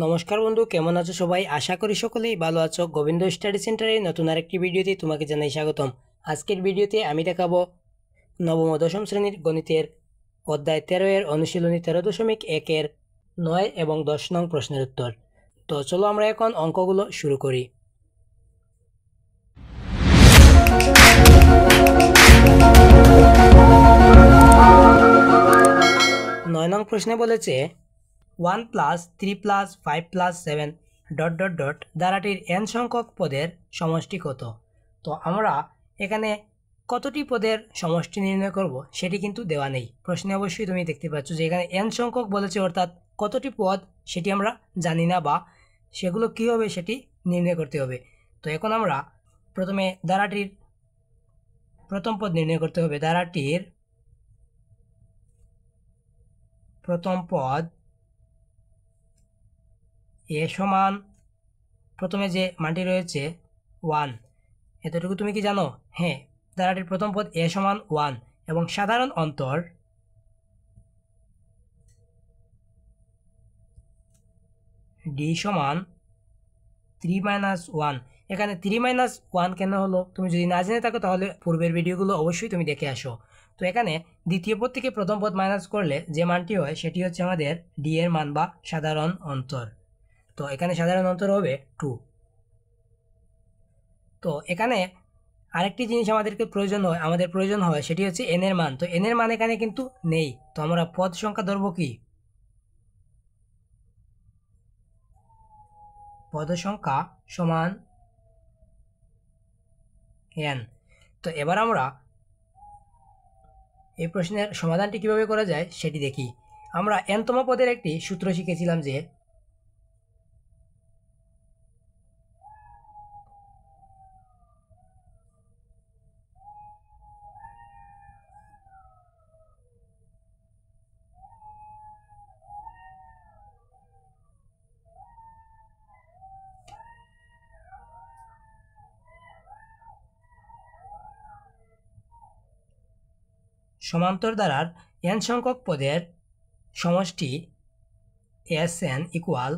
নমস্কার বন্ধু, কেমন আছো সবাই? আশা করি সকলেই ভালো আছো। গোবিন্দ স্টাডি সেন্টারে নতুন আরেকটি ভিডিওতে তোমাকে জানাই স্বাগতম। আজকের ভিডিওতে আমি দেখাবো নবম ও দশম শ্রেণীর গণিতের অধ্যায় 13 এর অনুশীলনী 13.1 9 এবং 10 নং প্রশ্নের উত্তর। তো চলো আমরা এখন অঙ্কগুলো শুরু করি। 9 নং প্রশ্নে বলেছে 1 + 3 + 5 + 7 ... ধারাটির n সংখ্যক পদের সমষ্টি কত? তো আমরা এখানে কতটি পদের সমষ্টি নির্ণয় করব সেটি কিন্তু দেওয়া নেই। প্রশ্নে অবশ্যই তুমি দেখতে পাচ্ছ যে এখানে n সংখ্যক বলেছে, অর্থাৎ কতটি পদ সেটি আমরা জানি না, বা সেগুলো কী হবে সেটি নির্ণয় করতে হবে। তো এখন আমরা প্রথমে ধারাটির প্রথম পদ নির্ণয় করতে হবে। ধারাটির প্রথম পদ এ সমান, প্রথমে যে মানটি রয়েছে 1, এতটুকু তুমি কি জানো? হ্যাঁ, ধারাটির প্রথম পদ এ সমান 1 এবং সাধারণ অন্তর ডি সমান 3 - 1। এখানে 3 - 1 কেন হলো তুমি যদি না জেনে থাকো তাহলে পূর্বের ভিডিওগুলো অবশ্যই তুমি দেখে আসো। তো এখানে দ্বিতীয় পদ থেকে প্রথম পদ মাইনাস করলে যে মানটি হয় সেটি হচ্ছে আমাদের ডি এর মান বা সাধারণ অন্তর। তো এখানে সাধারণ অন্তর হবে 2। তো এখানে আরেকটি জিনিস আমাদের প্রয়োজন হয় সেটি হচ্ছে এন এর মান। তো এন এর মান এখানে কিন্তু নেই, তো আমরা পদ সংখ্যা ধরব কি? পদ সংখ্যা সমান এন। তো এবার আমরা এই প্রশ্নের সমাধানটি কিভাবে করা যায় সেটি দেখি। আমরা এনতম পদের একটি সূত্র শিখেছিলাম যে সমান্তর ধারার n সংখ্যক পদের সমষ্টি Sn equal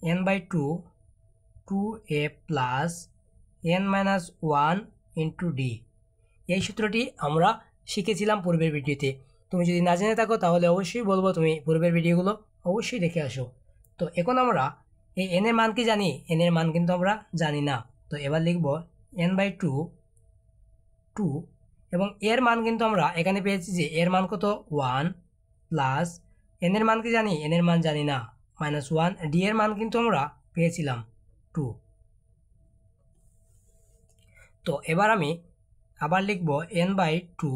n/2 2a plus n-1 into D. এই সূত্রটি আমরা শিখেছিলাম পূর্বের ভিডিওতে। তুমি যদি না জেনে থাকো তাহলে অবশ্যই বলবো তুমি পূর্বের ভিডিওগুলো অবশ্যই দেখে আসো। তো এখন আমরা এই n এর মান কি জানি? n এর মান কিন্তু আমরা জানি না। তো এবার লিখব n/2 2 এবং এর মান কিন্তু আমরা এখানে পেয়েছি যে এর মান কত 1 প্লাস n এর মান কি জানি? n এর মান জানি না, -1। ডি এর মান কিন্তু আমরা পেয়েছিলাম 2। তো এবার আমি আবার লিখব n/2।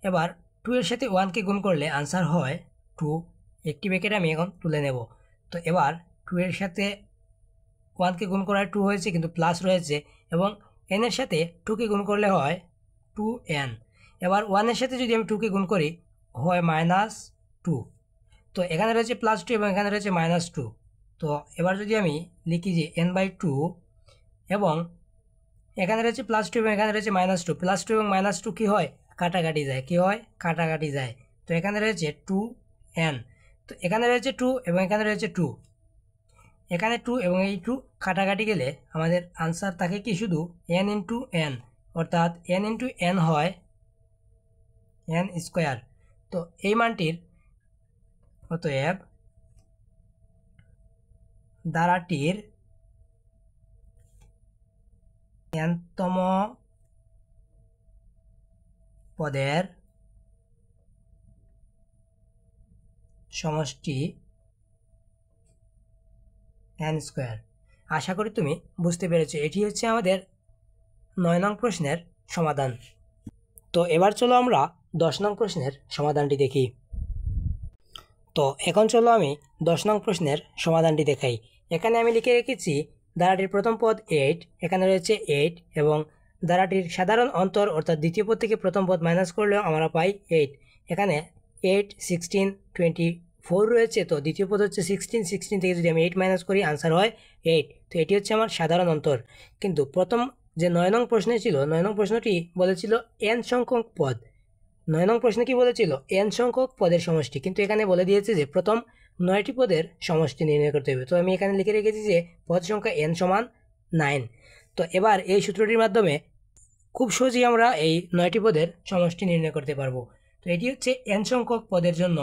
এবার 2 এর সাথে 1কে গুণ করলে আনসার হয় 2। একটি ব্র্যাকেট আমি এখন তুলে নেব। তো এবার 2 এর সাথে 1কে গুণ করায় 2 হয়েছে, কিন্তু প্লাস রয়েছে, এবং n এর সাথে 2কে গুণ করলে হয় 2n। এবার 1 এর সাথে যদি আমি 2কে গুণ করি হয় -2। তো এখানে রয়েছে +2 এবং এখানে রয়েছে -2। তো এবার যদি আমি লিখি যে n/2 এবং এখানে রয়েছে +2 এবং এখানে রয়েছে -2, +2 এবং -2 কী হয়? কাটাকাটি যায়। কী হয়? কাটাকাটি যায়। তো এখানে রয়েছে 2n। তো এখানে রয়েছে 2 এবং এখানে রয়েছে 2। এখানে 2 এবং এই 2 কাটাকাটি গেলে আমাদের আনসার থাকে কি? শুধু n ইন্টু n, অর্থাৎ n ইন্টু n হয় n স্কোয়ার। তো এই মানটির অতএব ধারাটির nতম পদের সমষ্টি n স্কোয়ার। আশা করি তুমি বুঝতে পেরেছো। এটি হচ্ছে আমাদের 9 নং প্রশ্নের সমাধান। তো এবার চলো আমরা 10 নং প্রশ্নের সমাধানটি দেখি। তো এখন চলো আমি 10 নং প্রশ্নের সমাধানটি দেখাই। এখানে আমি লিখে রেখেছি ধারাটির প্রথম পদ 8, এখানে রয়েছে 8, এবং ধারাটির সাধারণ অন্তর অর্থাৎ দ্বিতীয় পদ থেকে প্রথম পদ মাইনাস করলেও আমরা পাই 8। এখানে 8 16 24 রয়েছে, তো দ্বিতীয় পদ হচ্ছে 16 থেকে যদি আমি 8 মাইনাস করি আনসার হয় 8। তো এটি হচ্ছে আমার সাধারণ অন্তর। কিন্তু প্রথম যে 9 নং প্রশ্নে ছিল, 9 নং প্রশ্নটি বলেছিল n সংখ্যক পদ। 9 নং প্রশ্নে কি বলেছিল? n সংখ্যক পদের সমষ্টি, কিন্তু এখানে বলে দিয়েছে যে প্রথম 9টি পদের সমষ্টি নির্ণয় করতে হবে। তো আমি এখানে লিখে রেখেছি যে পদ সংখ্যা n সমান 9। তো এবার এই সূত্রটির মাধ্যমে খুব সহজেই আমরা এই 9টি পদের সমষ্টি নির্ণয় করতে পারবো। তো এটি হচ্ছে n সংখ্যক পদের জন্য,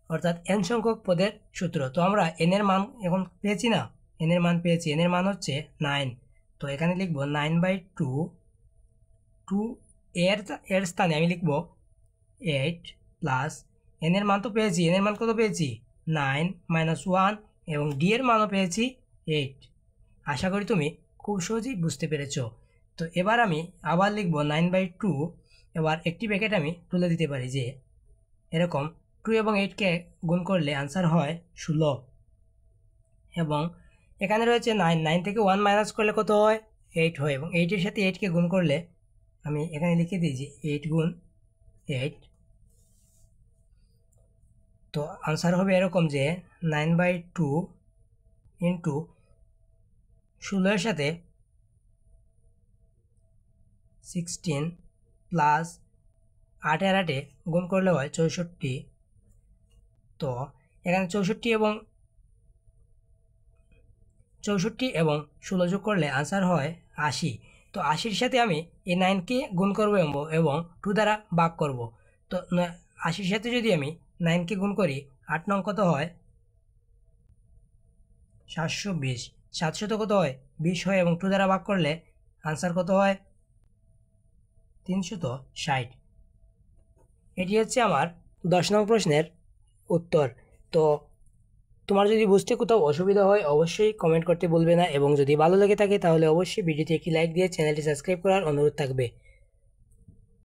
অর্থাৎ n সংখ্যক পদের সূত্র। তো আমরা n এর মান এখন পেয়েছি না, n এর মান পেয়েছি, n এর মান হচ্ছে 9। তো এখানে লিখব 9/2, 2 এর স্থানে আমি লিখব 8 প্লাস n এর মান তো পেয়েছি, n এর মান কত পেয়েছি 9 -1 এবং d এর মানও পেয়েছি 8। আশা করি তুমি খুব সহজেই বুঝতে পেরেছো। তো এবার আমি আবার লিখব 9/2, এবার একটি ব্র্যাকেট আমি তুলে দিতে পারি যে এরকম 2 এবং 8কে গুণ করলে আনসার হয় 16 এবং এখানে রয়েছে 9, 9 থেকে 1 মাইনাস করলে কত হয় 8 হয় এবং 8 এর সাথে 8কে গুণ করলে আমি এখানে লিখে দিই যে 8 গুণ 8। তো আনসার হবে এরকম যে 9/2 ইন্টু 16 এর সাথে 16 প্লাস 8 আর 8 গুণ করলে হয় 64। তো এখানে 64 এবং 16 যোগ করলে আনসার হয় 80। তো 80-র সাথে আমি এই 9কে গুণ করব এবং 2 দ্বারা ভাগ করব। তো 80-র সাথে যদি আমি 9কে গুণ করি 8 নং কত হয় 720, 700 কত হয় 20 হয় এবং 2 দ্বারা ভাগ করলে আনসার কত হয় 360। এটি হচ্ছে আমার 10 নং প্রশ্নের উত্তর। তো তোমার যদি বুঝতে কোথাও অসুবিধা হয় অবশ্যই কমেন্ট করতে ভুলবে না এবং যদি ভালো লেগে থাকে তাহলে অবশ্যই ভিডিওতে একটি লাইক দিয়ে চ্যানেলটি সাবস্ক্রাইব করার অনুরোধ থাকবে।